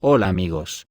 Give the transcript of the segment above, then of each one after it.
Hola amigos.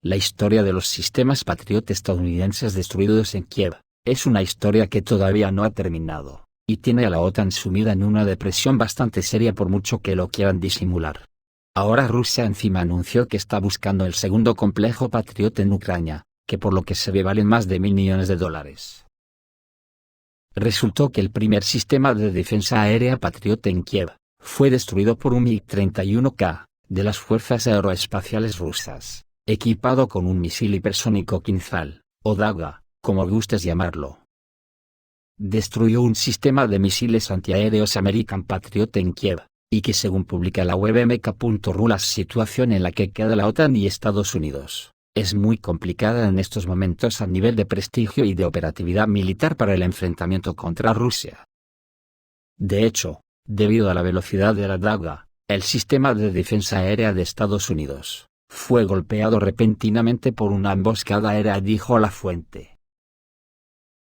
La historia de los sistemas Patriot estadounidenses destruidos en Kiev es una historia que todavía no ha terminado, y tiene a la OTAN sumida en una depresión bastante seria por mucho que lo quieran disimular. Ahora Rusia encima anunció que está buscando el segundo complejo Patriot en Ucrania, que por lo que se ve valen más de $1.000 millones. Resultó que el primer sistema de defensa aérea Patriot en Kiev fue destruido por un MiG-31K, de las Fuerzas Aeroespaciales Rusas, equipado con un misil hipersónico Kinzhal, o Daga, como gustes llamarlo. Destruyó un sistema de misiles antiaéreos American Patriot en Kiev, y que según publica la web mk.ru la situación en la que queda la OTAN y Estados Unidos es muy complicada en estos momentos a nivel de prestigio y de operatividad militar para el enfrentamiento contra Rusia. De hecho, debido a la velocidad de la Daga, el sistema de defensa aérea de Estados Unidos fue golpeado repentinamente por una emboscada aérea, dijo la fuente.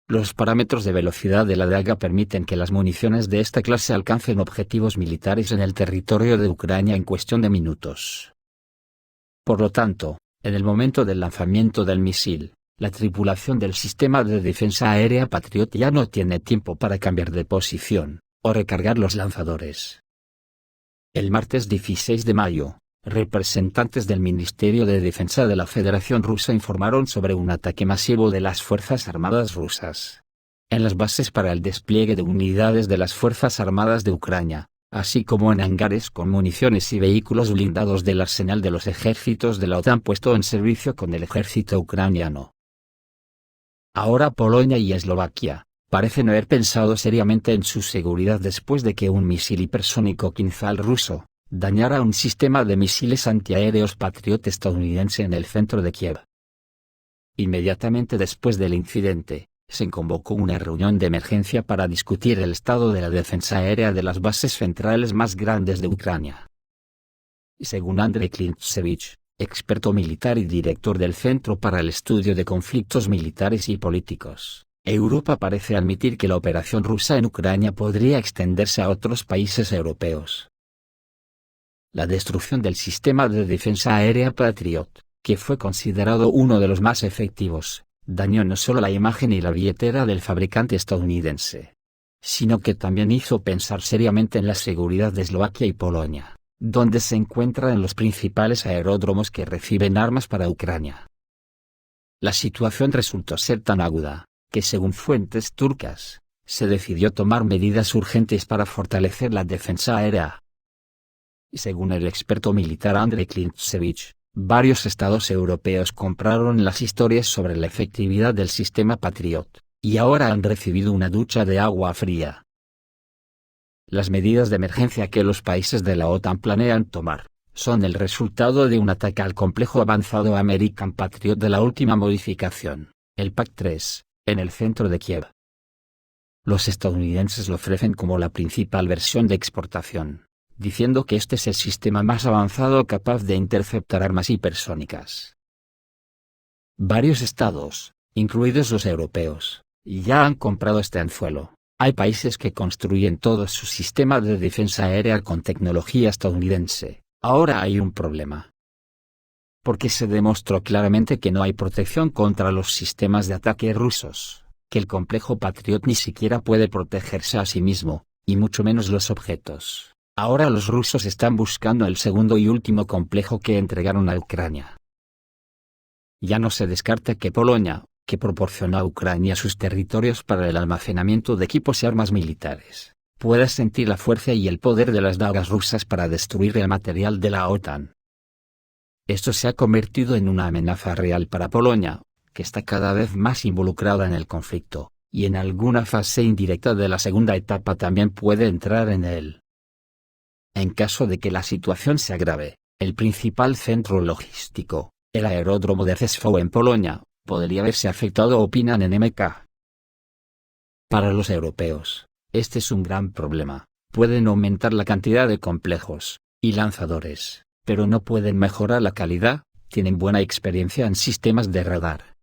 Los parámetros de velocidad de la Daga permiten que las municiones de esta clase alcancen objetivos militares en el territorio de Ucrania en cuestión de minutos. Por lo tanto, en el momento del lanzamiento del misil, la tripulación del sistema de defensa aérea Patriot ya no tiene tiempo para cambiar de posición o recargar los lanzadores. El martes 16 de mayo, representantes del Ministerio de Defensa de la Federación Rusa informaron sobre un ataque masivo de las Fuerzas Armadas rusas en las bases para el despliegue de unidades de las Fuerzas Armadas de Ucrania, así como en hangares con municiones y vehículos blindados del arsenal de los ejércitos de la OTAN puesto en servicio con el ejército ucraniano. Ahora Polonia y Eslovaquia parecen haber pensado seriamente en su seguridad después de que un misil hipersónico Kinzhal ruso dañara un sistema de misiles antiaéreos Patriot estadounidense en el centro de Kiev. Inmediatamente después del incidente, se convocó una reunión de emergencia para discutir el estado de la defensa aérea de las bases centrales más grandes de Ucrania. Según Andrei Klintsevich, experto militar y director del Centro para el Estudio de Conflictos Militares y Políticos, Europa parece admitir que la operación rusa en Ucrania podría extenderse a otros países europeos. La destrucción del sistema de defensa aérea Patriot, que fue considerado uno de los más efectivos, dañó no solo la imagen y la billetera del fabricante estadounidense, sino que también hizo pensar seriamente en la seguridad de Eslovaquia y Polonia, donde se encuentran los principales aeródromos que reciben armas para Ucrania. La situación resultó ser tan aguda, que según fuentes turcas, se decidió tomar medidas urgentes para fortalecer la defensa aérea. Y según el experto militar Andrei Klintsevich, varios estados europeos compraron las historias sobre la efectividad del sistema Patriot, y ahora han recibido una ducha de agua fría. Las medidas de emergencia que los países de la OTAN planean tomar son el resultado de un ataque al complejo avanzado American Patriot de la última modificación, el PAC-3, en el centro de Kiev. Los estadounidenses lo ofrecen como la principal versión de exportación, diciendo que este es el sistema más avanzado capaz de interceptar armas hipersónicas. Varios estados, incluidos los europeos, ya han comprado este anzuelo. Hay países que construyen todo su sistema de defensa aérea con tecnología estadounidense. Ahora hay un problema. Porque se demostró claramente que no hay protección contra los sistemas de ataque rusos, que el complejo Patriot ni siquiera puede protegerse a sí mismo, y mucho menos los objetos. Ahora los rusos están buscando el segundo y último complejo que entregaron a Ucrania. Ya no se descarta que Polonia, que proporciona a Ucrania sus territorios para el almacenamiento de equipos y armas militares, pueda sentir la fuerza y el poder de las dagas rusas para destruir el material de la OTAN. Esto se ha convertido en una amenaza real para Polonia, que está cada vez más involucrada en el conflicto, y en alguna fase indirecta de la segunda etapa también puede entrar en él. En caso de que la situación se agrave, el principal centro logístico, el aeródromo de Rzeszów en Polonia, podría verse afectado, opinan en MK. Para los europeos, este es un gran problema. Pueden aumentar la cantidad de complejos y lanzadores, pero no pueden mejorar la calidad. Tienen buena experiencia en sistemas de radar.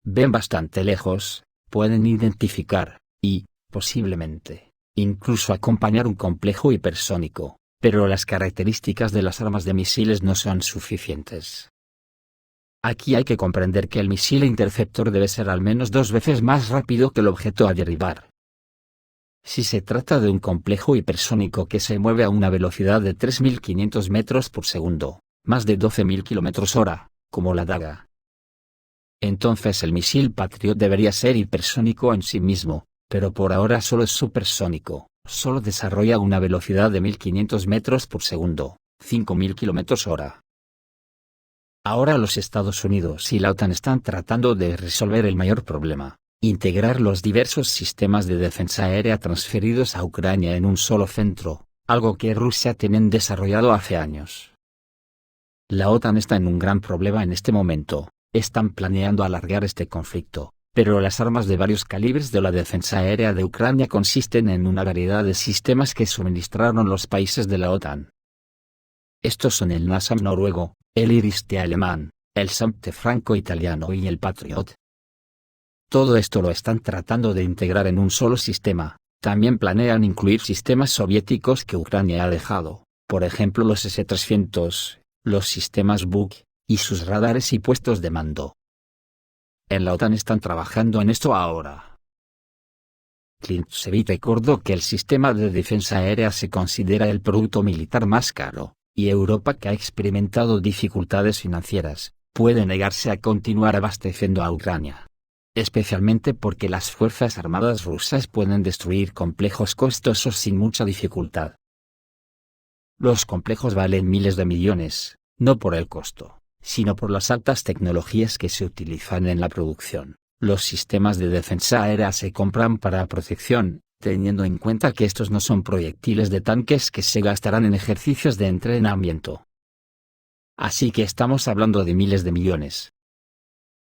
Ven bastante lejos, pueden identificar, y, posiblemente, incluso acompañar un complejo hipersónico, pero las características de las armas de misiles no son suficientes. Aquí hay que comprender que el misil interceptor debe ser al menos 2 veces más rápido que el objeto a derribar. Si se trata de un complejo hipersónico que se mueve a una velocidad de 3.500 metros por segundo, más de 12.000 km/h, como la Daga, entonces el misil Patriot debería ser hipersónico en sí mismo, pero por ahora solo es supersónico, solo desarrolla una velocidad de 1.500 metros por segundo, 5.000 km/h. Ahora los Estados Unidos y la OTAN están tratando de resolver el mayor problema: integrar los diversos sistemas de defensa aérea transferidos a Ucrania en un solo centro, algo que Rusia tiene desarrollado hace años. La OTAN está en un gran problema en este momento. Están planeando alargar este conflicto, pero las armas de varios calibres de la defensa aérea de Ucrania consisten en una variedad de sistemas que suministraron los países de la OTAN. Estos son el NASAM noruego, el Iris-T alemán, el SAMP-T franco-italiano y el Patriot. Todo esto lo están tratando de integrar en un solo sistema. También planean incluir sistemas soviéticos que Ucrania ha dejado, por ejemplo los S-300, los sistemas Buk, y sus radares y puestos de mando. En la OTAN están trabajando en esto ahora. Klintsevic recordó que el sistema de defensa aérea se considera el producto militar más caro, y Europa, que ha experimentado dificultades financieras, puede negarse a continuar abasteciendo a Ucrania. Especialmente porque las fuerzas armadas rusas pueden destruir complejos costosos sin mucha dificultad. Los complejos valen miles de millones, no por el costo, sino por las altas tecnologías que se utilizan en la producción. Los sistemas de defensa aérea se compran para protección, teniendo en cuenta que estos no son proyectiles de tanques que se gastarán en ejercicios de entrenamiento. Así que estamos hablando de miles de millones.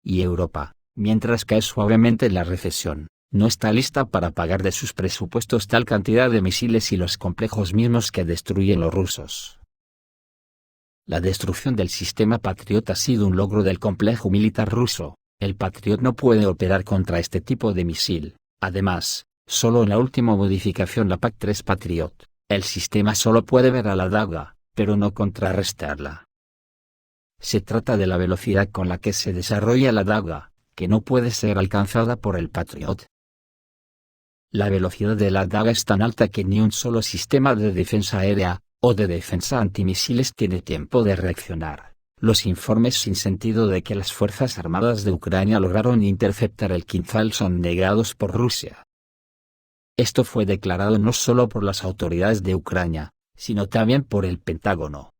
Y Europa, mientras cae suavemente en la recesión, no está lista para pagar de sus presupuestos tal cantidad de misiles y los complejos mismos que destruyen los rusos. La destrucción del sistema Patriot ha sido un logro del complejo militar ruso. El Patriot no puede operar contra este tipo de misil. Además, solo en la última modificación, la PAC-3 Patriot, el sistema solo puede ver a la Daga, pero no contrarrestarla. Se trata de la velocidad con la que se desarrolla la Daga, que no puede ser alcanzada por el Patriot. La velocidad de la Daga es tan alta que ni un solo sistema de defensa aérea, o de defensa antimisiles tiene tiempo de reaccionar. Los informes sin sentido de que las Fuerzas Armadas de Ucrania lograron interceptar el Kinzhal son negados por Rusia. Esto fue declarado no solo por las autoridades de Ucrania, sino también por el Pentágono.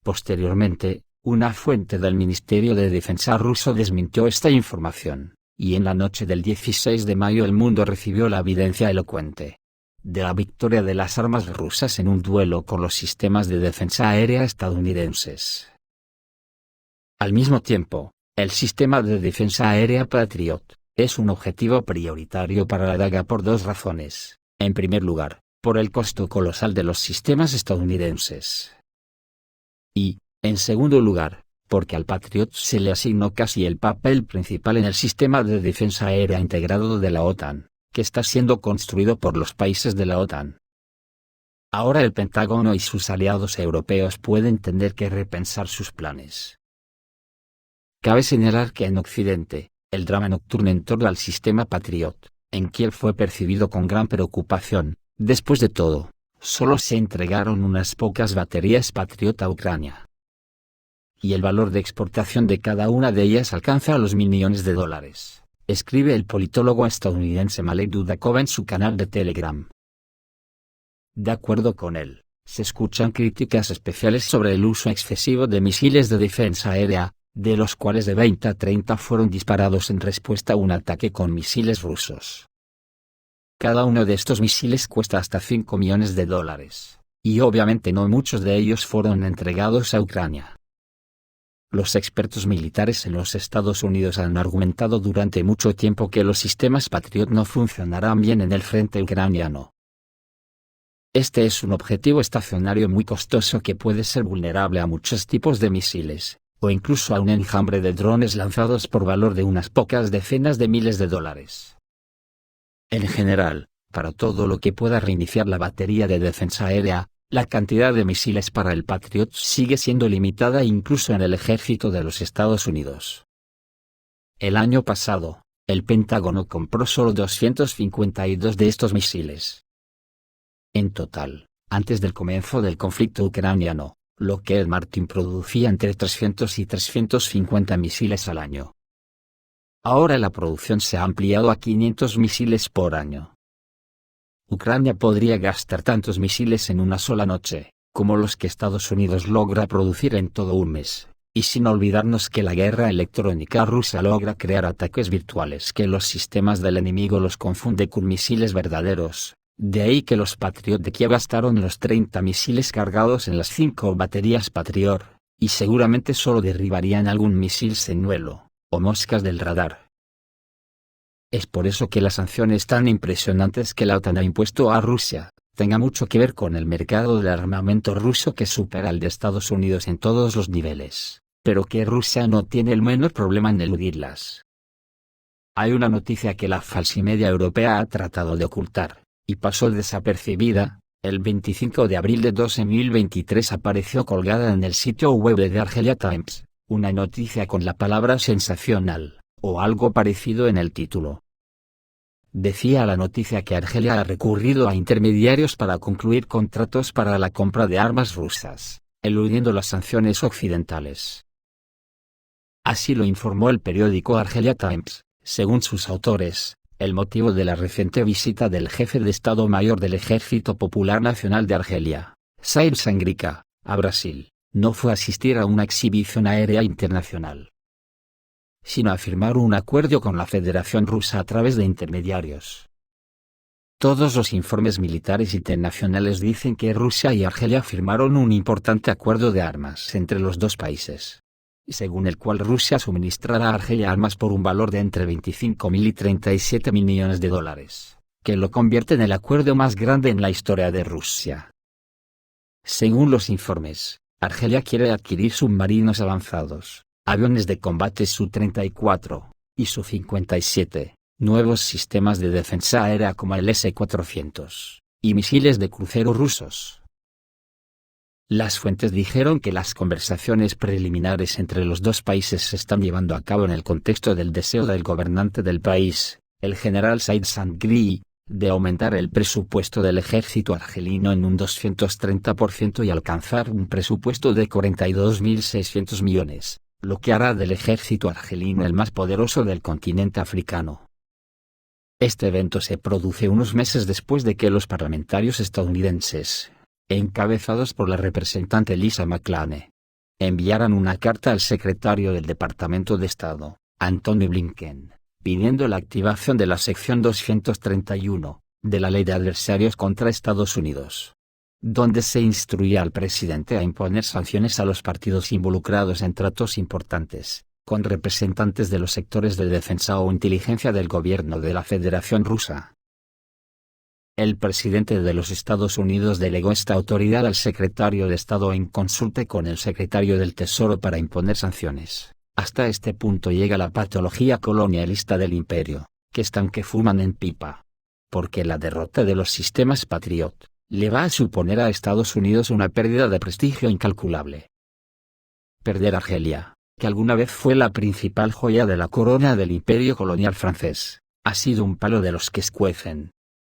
Posteriormente, una fuente del Ministerio de Defensa ruso desmintió esta información, y en la noche del 16 de mayo el mundo recibió la evidencia elocuente de la victoria de las armas rusas en un duelo con los sistemas de defensa aérea estadounidenses. Al mismo tiempo, el sistema de defensa aérea Patriot es un objetivo prioritario para la Daga por dos razones. En primer lugar, por el costo colosal de los sistemas estadounidenses. Y, en segundo lugar, porque al Patriot se le asignó casi el papel principal en el sistema de defensa aérea integrado de la OTAN, que está siendo construido por los países de la OTAN. Ahora el Pentágono y sus aliados europeos pueden tener que repensar sus planes. Cabe señalar que en Occidente, el drama nocturno en torno al sistema Patriot, en Kiev fue percibido con gran preocupación. Después de todo, solo se entregaron unas pocas baterías Patriot a Ucrania. Y el valor de exportación de cada una de ellas alcanza los $1.000 millones, escribe el politólogo estadounidense Malek Dudakov en su canal de Telegram. De acuerdo con él, se escuchan críticas especiales sobre el uso excesivo de misiles de defensa aérea, de los cuales de 20 a 30 fueron disparados en respuesta a un ataque con misiles rusos. Cada uno de estos misiles cuesta hasta $5 millones, y obviamente no muchos de ellos fueron entregados a Ucrania. Los expertos militares en los Estados Unidos han argumentado durante mucho tiempo que los sistemas Patriot no funcionarán bien en el frente ucraniano. Este es un objetivo estacionario muy costoso que puede ser vulnerable a muchos tipos de misiles, o incluso a un enjambre de drones lanzados por valor de unas pocas decenas de miles de dólares. En general, para todo lo que pueda reiniciar la batería de defensa aérea, La cantidad de misiles para el Patriot sigue siendo limitada incluso en el ejército de los Estados Unidos. El año pasado, el Pentágono compró solo 252 de estos misiles. En total, antes del comienzo del conflicto ucraniano, Lockheed Martin producía entre 300 y 350 misiles al año. Ahora la producción se ha ampliado a 500 misiles por año. Ucrania podría gastar tantos misiles en una sola noche, como los que Estados Unidos logra producir en todo un mes, y sin olvidarnos que la guerra electrónica rusa logra crear ataques virtuales que los sistemas del enemigo los confunde con misiles verdaderos, de ahí que los Patriot de Kiev gastaron los 30 misiles cargados en las 5 baterías Patriot, y seguramente solo derribarían algún misil señuelo, o moscas del radar. Es por eso que las sanciones tan impresionantes que la OTAN ha impuesto a Rusia, tenga mucho que ver con el mercado del armamento ruso que supera al de Estados Unidos en todos los niveles, pero que Rusia no tiene el menor problema en eludirlas. Hay una noticia que la falsimedia europea ha tratado de ocultar, y pasó desapercibida. El 25 de abril de 2023 apareció colgada en el sitio web de The Argelia Times, una noticia con la palabra sensacional, o algo parecido en el título. Decía la noticia que Argelia ha recurrido a intermediarios para concluir contratos para la compra de armas rusas, eludiendo las sanciones occidentales. Así lo informó el periódico Argelia Times. Según sus autores, el motivo de la reciente visita del jefe de Estado Mayor del Ejército Popular Nacional de Argelia, Said Sangrika, a Brasil, no fue asistir a una exhibición aérea internacional, sino a firmar un acuerdo con la Federación Rusa a través de intermediarios. Todos los informes militares internacionales dicen que Rusia y Argelia firmaron un importante acuerdo de armas entre los dos países, según el cual Rusia suministrará a Argelia armas por un valor de entre 25.000 y 37.000 millones de dólares, que lo convierte en el acuerdo más grande en la historia de Rusia. Según los informes, Argelia quiere adquirir submarinos avanzados, aviones de combate Su-34 y Su-57, nuevos sistemas de defensa aérea como el S-400, y misiles de crucero rusos. Las fuentes dijeron que las conversaciones preliminares entre los dos países se están llevando a cabo en el contexto del deseo del gobernante del país, el general Said Sangri, de aumentar el presupuesto del ejército argelino en un 230% y alcanzar un presupuesto de 42.600 millones, lo que hará del ejército argelino el más poderoso del continente africano. Este evento se produce unos meses después de que los parlamentarios estadounidenses, encabezados por la representante Lisa McClane, enviaran una carta al secretario del Departamento de Estado, Antony Blinken, pidiendo la activación de la sección 231, de la Ley de Adversarios contra Estados Unidos, donde se instruye al presidente a imponer sanciones a los partidos involucrados en tratos importantes, con representantes de los sectores de defensa o inteligencia del gobierno de la Federación Rusa. El presidente de los Estados Unidos delegó esta autoridad al secretario de Estado en consulta con el secretario del Tesoro para imponer sanciones. Hasta este punto llega la patología colonialista del imperio, que están que fuman en pipa. Porque la derrota de los sistemas Patriot le va a suponer a Estados Unidos una pérdida de prestigio incalculable. Perder Argelia, que alguna vez fue la principal joya de la corona del imperio colonial francés, ha sido un palo de los que escuecen.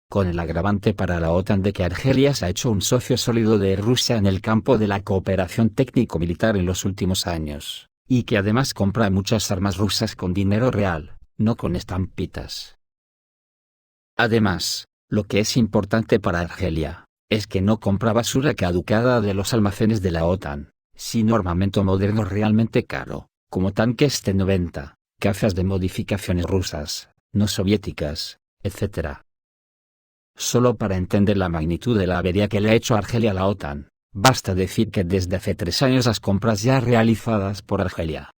Con el agravante para la OTAN de que Argelia se ha hecho un socio sólido de Rusia en el campo de la cooperación técnico-militar en los últimos años, y que además compra muchas armas rusas con dinero real, no con estampitas. Además, lo que es importante para Argelia, es que no compra basura caducada de los almacenes de la OTAN, sino armamento moderno realmente caro, como tanques T-90, cazas de modificaciones rusas, no soviéticas, etc. Solo para entender la magnitud de la avería que le ha hecho Argelia a la OTAN, basta decir que desde hace 3 años las compras ya realizadas por Argelia.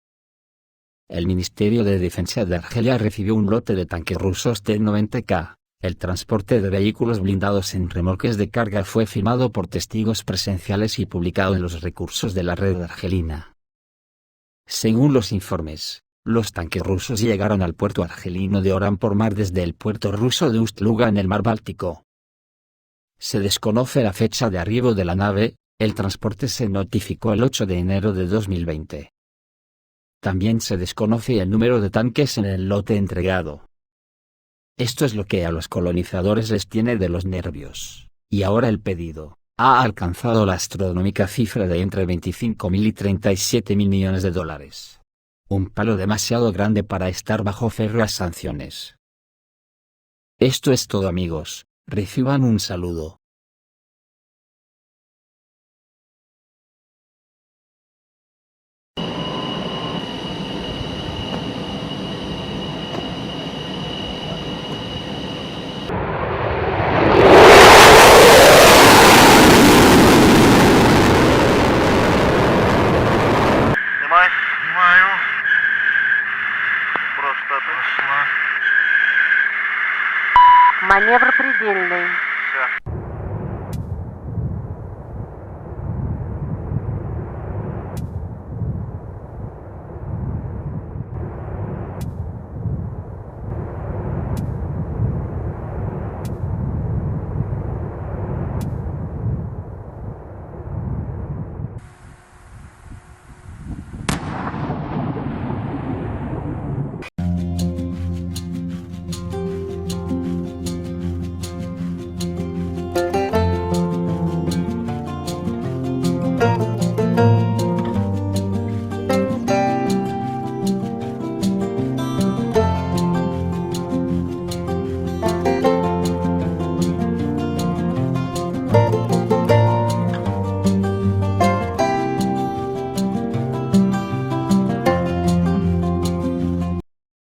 El Ministerio de Defensa de Argelia recibió un lote de tanques rusos T-90K. El transporte de vehículos blindados en remolques de carga fue filmado por testigos presenciales y publicado en los recursos de la red argelina. Según los informes, los tanques rusos llegaron al puerto argelino de Orán por mar desde el puerto ruso de Ust-Luga en el mar Báltico. Se desconoce la fecha de arribo de la nave, el transporte se notificó el 8 de enero de 2020. También se desconoce el número de tanques en el lote entregado. Esto es lo que a los colonizadores les tiene de los nervios, y ahora el pedido ha alcanzado la astronómica cifra de entre 25.000 y 37.000 millones de dólares. Un palo demasiado grande para estar bajo férreas sanciones. Esto es todo, amigos, reciban un saludo. Знімаю. Просто пішла. Маневр предельный.